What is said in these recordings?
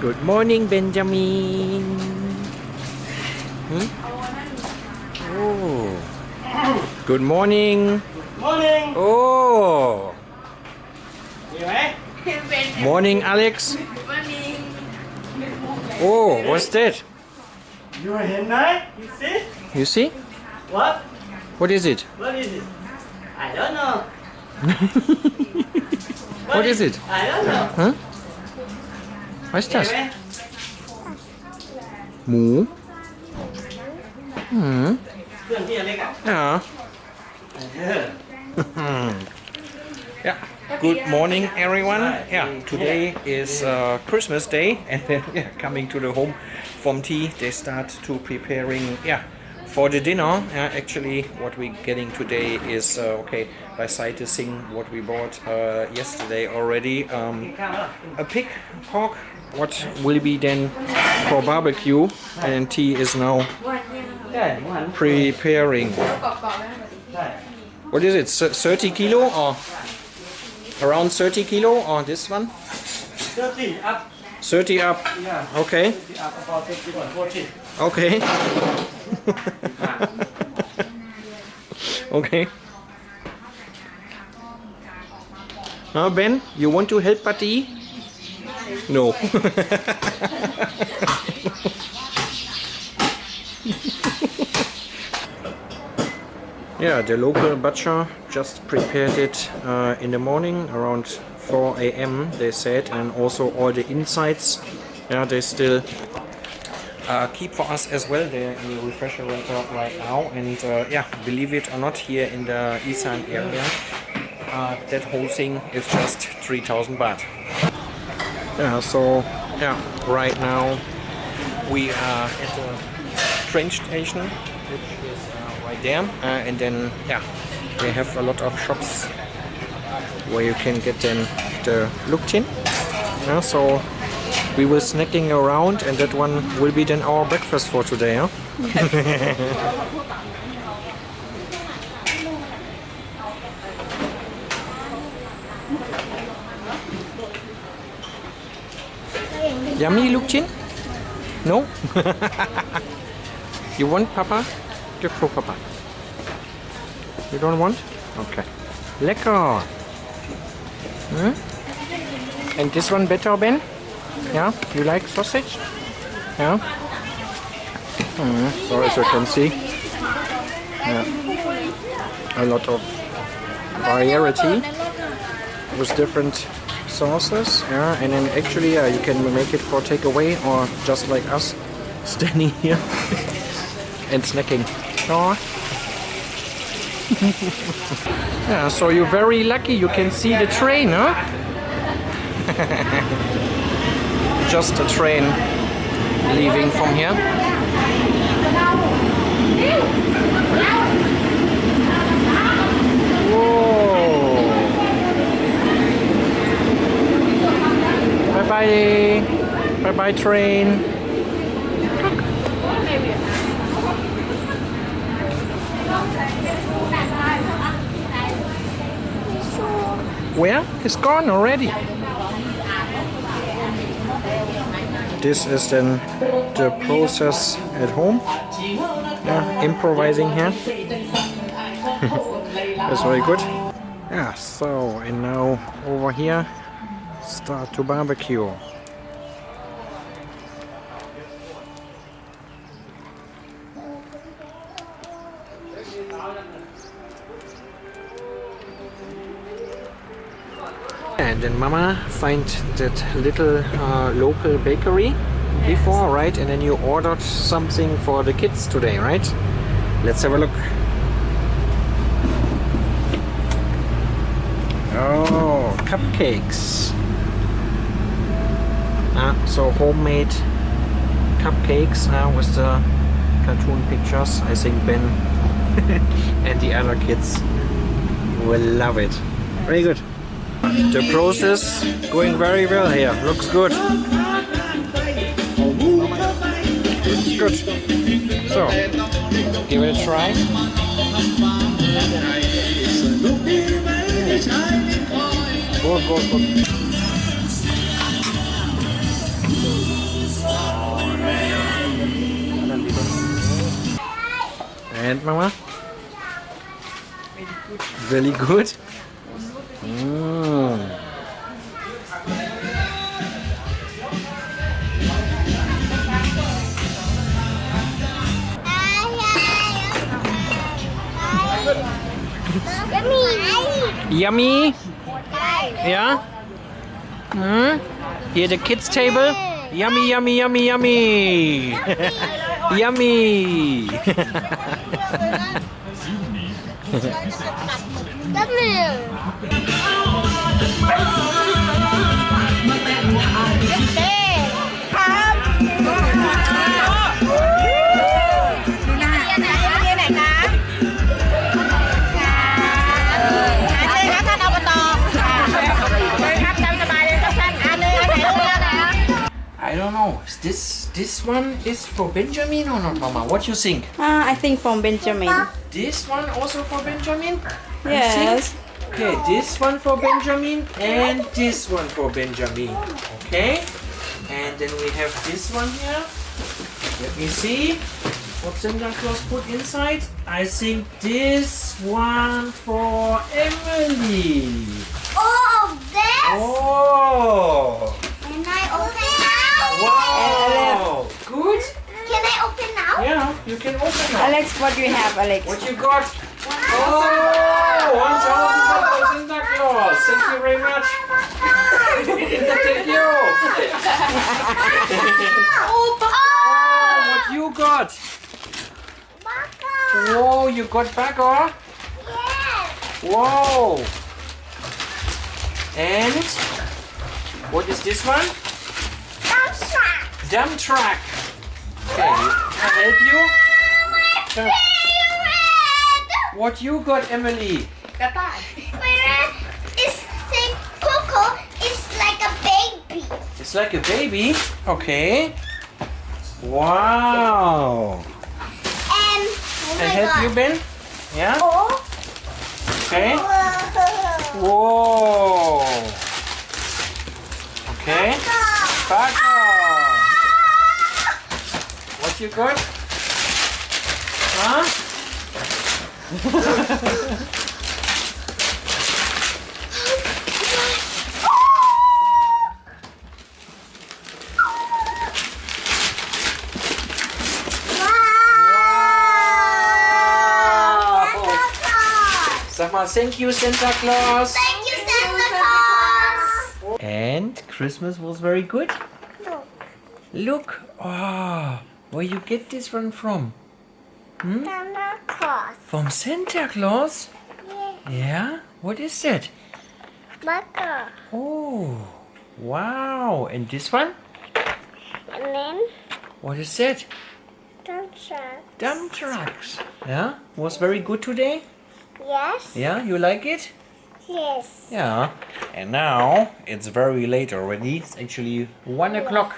Good morning, Benjamin. Hmm? Oh. Good morning. Morning. Oh. มีไหม Morning, Alex. Oh, what's that? You เห็นไหม You see You see? What What is it? What is it I don't know What is it? I don't know Huh? Was ist das? เห็นไหม หมู เครื่องที่อเล็กอ่ะ Ja. เออ Yeah. Good morning, everyone. Yeah, today is Christmas Day, and then coming to the home from tea, they start to preparing for the dinner. Actually, what we're getting today is by sightseeing what we bought yesterday already. A pig, pork. What will be then for barbecue, and tea is now ใช่หมูหัน preparing. ใช่ What is it? 30 kilo or around 30 kilo or this one? 30 up 30 up. Yeah. Okay. 30 up about 30 40 Okay. Okay. Now Ben, you want to help Patty? No. Yeah, the local butcher just prepared it in the morning around 4 a.m. they said, and also all the insides. Yeah, they still keep for us as well. They're in the refrigerator right now, and believe it or not, here in the Isaan area, that whole thing is just 3,000 baht. Right now we are at the train station, which is right there, and then they have a lot of shops where you can get then the look tin. So we will snacking around, and that one will be then our breakfast for today. Huh? Yummy look tin? No? You want Papa? Give for Papa. You don't want? Okay. Lecker! Hmm? And this one better, Ben? Yeah? You like sausage? Yeah? So as you can see, a lot of variety with different sauces. And then actually you can make it for takeaway or just like us, standing here and snacking. Oh. So you're very lucky you can see the train, huh? Just a train leaving from here. Whoa. Bye bye. Bye bye train. Where? It's gone already. This is then the process at home. Improvising here. That's very good. And now over here, start to barbecue. And then Mama find that little local bakery before, right? And then you ordered something for the kids today, right? Let's have a look. Oh, cupcakes. So homemade cupcakes with the cartoon pictures. I think Ben and the other kids will love it. Very good. The process going very well here. Looks good. Good. So, give it a try. Good. And Mama? Very good. Mm. Yummy? Yeah? Hmm? Here the kids table? Yummy, yummy, yummy, yummy! Yummy! I don't know. This one is for Benjamin or not, Mama? What you think? I think from Benjamin. This one also for Benjamin? Yes. Okay, this one for Benjamin and this one for Benjamin. Okay. And then we have this one here. Let me see what Santa Claus put inside. I think this one for Emily. Oh, this? Oh! Can I open now? Wow! Good? Can I open now? Yeah, you can open it. Alex, what do you have, Alex? What you got? Oh! 1,000 Santa Claus! Thank you very much! Thank you! Oh, What you got? Baka. Whoa, you got bagger? Yes. Whoa! And what is this one? Dump truck. Dump truck. Okay, can I help you? Favorite. What you got, Emily? Favorite is saying Coco is like a baby. It's like a baby. Okay. Wow. And oh Can I my help God. you, Ben? Yeah. Oh. Okay. Whoa. Whoa. Okay. Bagger. What you got? Huh? Sag mal, thank you, Santa Claus. Thank you, Santa Claus. And Christmas was very good. Look. Look, where you get this one from? Santa Claus. From Santa Claus? Yeah. Yeah? What is that? Baka. Oh, wow. And this one? And then What is that? dump truck. Dump trucks. Yeah? Was very good today? Yes. Yeah, you like it? Yes. Yeah. And now it's very late already. It's actually 1 o'clock.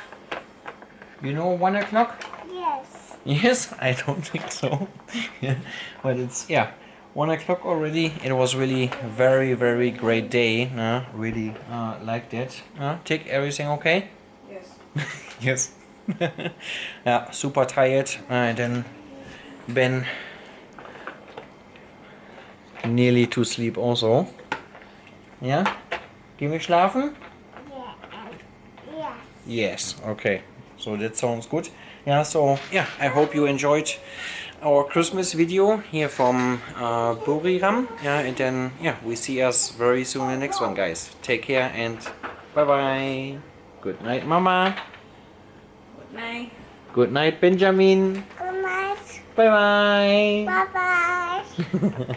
You know 1 o'clock? Yes. Yes, I don't think so. Yeah, but it's 1 o'clock already. It was really very, very great day. Really like that. Take everything okay? Yes. Yes. Yeah, super tired. And then Ben nearly to sleep also. Yeah? Gehen wir schlafen? Yes. Yes, okay. So that sounds good. Yeah, so I hope you enjoyed our Christmas video here from Buriram. Yeah, and then we see us very soon in the next one, guys. Take care and bye bye. Good night, Mama. Good night. Good night, Benjamin. Good night. Bye bye. Bye bye.